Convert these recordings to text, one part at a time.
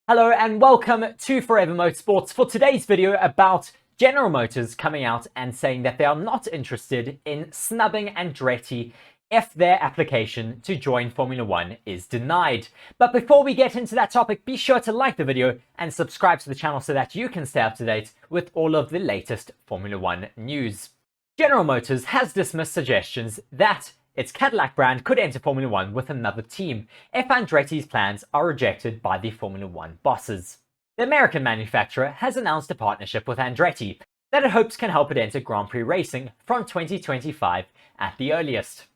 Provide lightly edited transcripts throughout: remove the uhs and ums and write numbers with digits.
Hello and welcome to Forever Motorsports for today's video about General Motors coming out and saying that they are not interested in snubbing Andretti if their application to join Formula 1 is denied. But before we get into that topic, be sure to like the video and subscribe to the channel so that you can stay up to date with all of the latest Formula 1 news. General Motors has dismissed suggestions that its Cadillac brand could enter Formula 1 with another team if Andretti's plans are rejected by the Formula 1 bosses. The American manufacturer has announced a partnership with Andretti that it hopes can help it enter Grand Prix racing from 2025 at the earliest.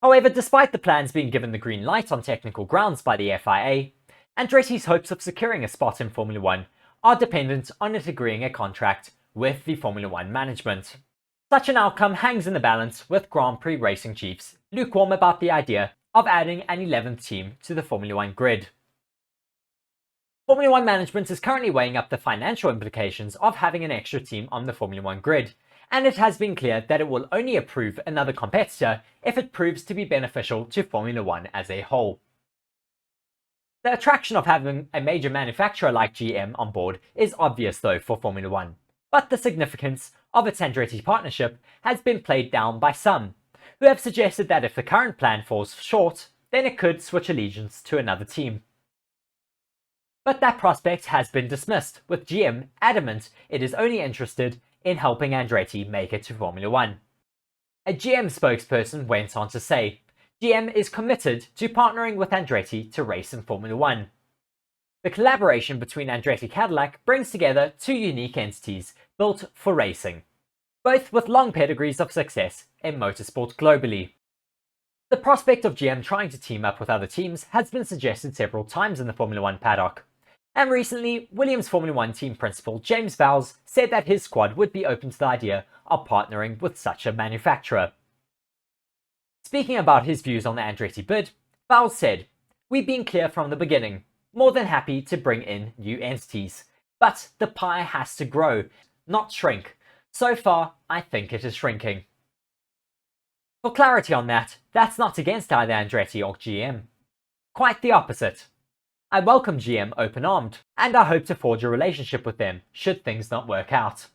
However, despite the plans being given the green light on technical grounds by the FIA, Andretti's hopes of securing a spot in Formula 1 are dependent on it agreeing a contract with the Formula 1 management. Such an outcome hangs in the balance, with Grand Prix racing chiefs lukewarm about the idea of adding an 11th team to the Formula 1 grid. Formula 1 management is currently weighing up the financial implications of having an extra team on the Formula 1 grid, and it has been clear that it will only approve another competitor if it proves to be beneficial to Formula 1 as a whole. The attraction of having a major manufacturer like GM on board is obvious though for Formula 1. But the significance of its Andretti partnership has been played down by some, who have suggested that if the current plan falls short, then it could switch allegiance to another team. But that prospect has been dismissed, with GM adamant it is only interested in helping Andretti make it to Formula 1. A GM spokesperson went on to say, GM is committed to partnering with Andretti to race in Formula 1. The collaboration between Andretti Cadillac brings together two unique entities built for racing, both with long pedigrees of success in motorsport globally. The prospect of GM trying to team up with other teams has been suggested several times in the Formula 1 paddock, and recently Williams Formula 1 team principal James Vowles said that his squad would be open to the idea of partnering with such a manufacturer. Speaking about his views on the Andretti bid, Vowles said, "We've been clear from the beginning. More than happy to bring in new entities, but the pie has to grow, not shrink. So far, I think it is shrinking." For clarity on that, that's not against either Andretti or GM. Quite the opposite. I welcome GM open-armed, and I hope to forge a relationship with them should things not work out.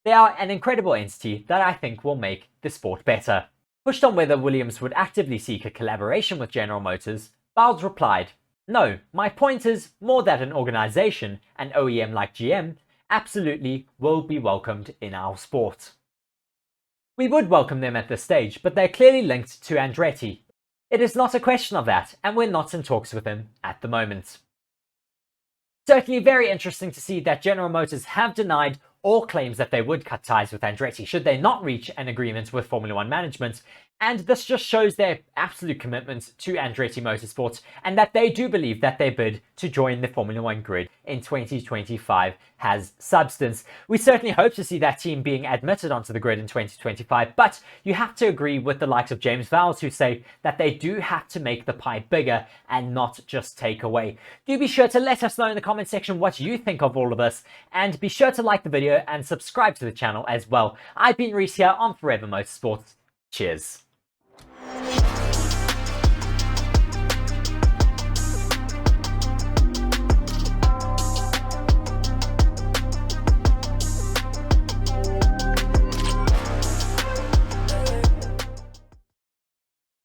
They are an incredible entity that I think will make the sport better. Pushed on whether Williams would actively seek a collaboration with General Motors, Vowles replied, "No, my point is more that an organization, an OEM like GM, absolutely will be welcomed in our sport. We would welcome them at this stage, but they're clearly linked to Andretti. It is not a question of that, and we're not in talks with them at the moment." Certainly very interesting to see that General Motors have denied all claims that they would cut ties with Andretti should they not reach an agreement with Formula 1 management, and this just shows their absolute commitment to Andretti Motorsports and that they do believe that their bid to join the Formula 1 grid in 2025 has substance. We certainly hope to see that team being admitted onto the grid in 2025, but you have to agree with the likes of James Vowles who say that they do have to make the pie bigger and not just take away. Do be sure to let us know in the comment section what you think of all of this, and be sure to like the video and subscribe to the channel as well. I've been Reece here on Forever Motorsports. Cheers.